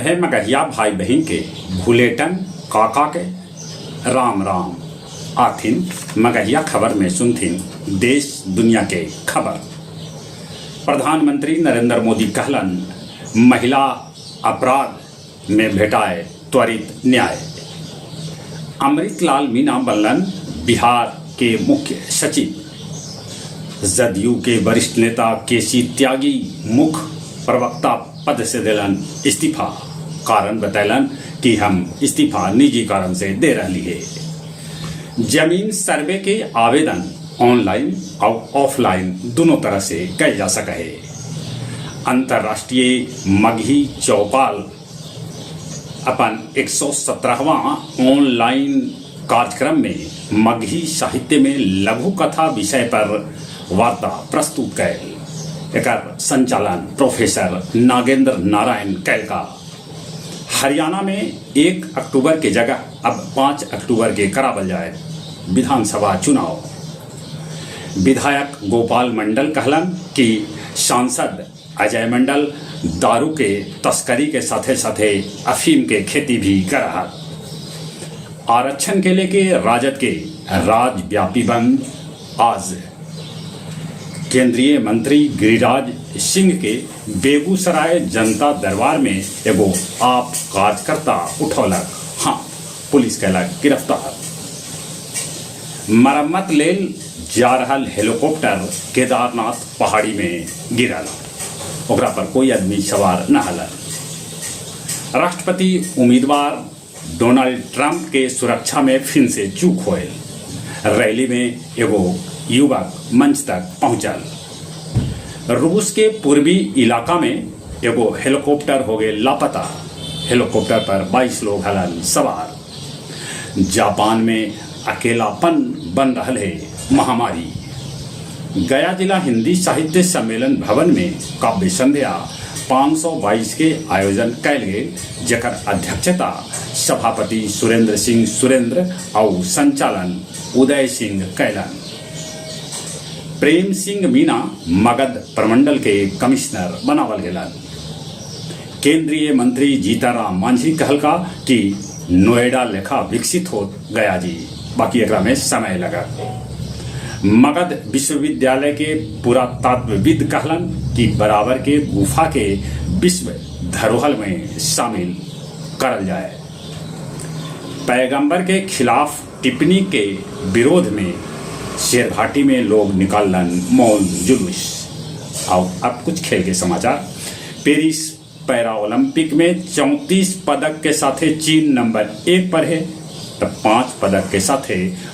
सभे मगहिया भाई बहन के भूलेटन काका के राम राम आथिन मगहिया खबर में सुनथिन देश दुनिया के खबर। प्रधानमंत्री नरेंद्र मोदी कहलन महिला अपराध में भेटाए त्वरित न्याय। अमृतलाल मीणा बनलन बिहार के मुख्य सचिव। जदयू के वरिष्ठ नेता केसी त्यागी मुख्य प्रवक्ता पद से दिलन इस्तीफा। कारण बतैलन कि हम इस्तीफा निजी कारण से दे रही है। जमीन सर्वे के आवेदन ऑनलाइन और ऑफलाइन दोनों तरह से किया जा सका है। अंतर्राष्ट्रीय मगही चौपाल अपन 117वां ऑनलाइन कार्यक्रम में मगही साहित्य में लघु कथा विषय पर वार्ता प्रस्तुत कैल। एकर संचालन प्रोफेसर नागेंद्र नारायण कैल का। हरियाणा में 1 अक्टूबर के जगह अब 5 अक्टूबर के करावल जाए विधानसभा चुनाव। विधायक गोपाल मंडल कहलन कि सांसद अजय मंडल दारू के तस्करी के साथे साथे अफीम के खेती भी कर रहा। आरक्षण के लेके राजद के राज्यव्यापी बंद आज। केंद्रीय मंत्री गिरिराज सिंह के बेगूसराय जनता दरबार में एगो आप कार्यकर्ता उठौलक। हाँ, पुलिस कैलक गिरफ्तार। मरम्मत लेल जा रहल हेलीकॉप्टर केदारनाथ पहाड़ी में गिरल। ओकरा पर कोई आदमी सवार न हलन। राष्ट्रपति उम्मीदवार डोनाल्ड ट्रंप के सुरक्षा में फिर से चूक होल। रैली में एगो युवक मंच तक पहुंचल। रूस के पूर्वी इलाका में एगो हेलीकॉप्टर हो गए लापता। हेलीकॉप्टर पर 22 लोग हलन सवार। जापान में अकेलापन बन रहा है महामारी। गया जिला हिंदी साहित्य सम्मेलन भवन में काव्य संध्या 522 के आयोजन कैल गए, जकर अध्यक्षता सभापति सुरेंद्र सिंह सुरेंद्र और संचालन उदय सिंह कैलन। प्रेम सिंह मीणा मगध प्रमंडल के कमिश्नर बनावल गेलन। केंद्रीय मंत्री जीताराम मांझी कहलका कि नोएडा लेखा विकसित हो गया जी, बाकी एकरा में समय लगा। मगध विश्वविद्यालय के पुरातत्वविद कहलन कि बराबर के गुफा के विश्व धरोहर में शामिल करल जाए। पैगंबर के खिलाफ टिप्पणी के विरोध में शेरघाटी में लोग निकालन मौन जुलूस। और अब कुछ खेल के समाचार। पेरिस पैरा ओलंपिक में 34 पदक के साथ चीन नंबर 1 पर है, तब 5 पदक के साथ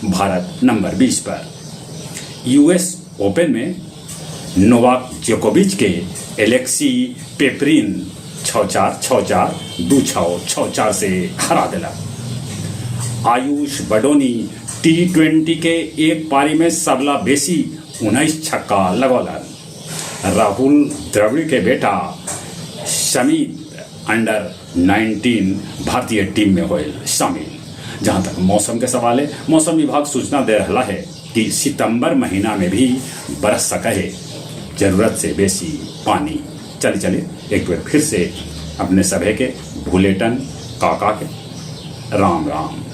भारत नंबर 20 पर। यूएस ओपन में नोवाक जोकोविच के एलेक्सी पेपरिन 6-4, 6-4, 2-6, 6-4 से हरा दिला। आयुष बडोनी T20 के एक पारी में सबला बेसी 19 छक्का लगौलन। राहुल द्रविड़ के बेटा समीत अंडर 19 भारतीय टीम में होल शामिल। जहां तक मौसम के सवाल है, मौसम विभाग सूचना दे रहा है कि सितंबर महीना में भी बरस सका है जरूरत से बेसी पानी। चलिए एक बार फिर से अपने सभे के भूलेटन काका के राम राम।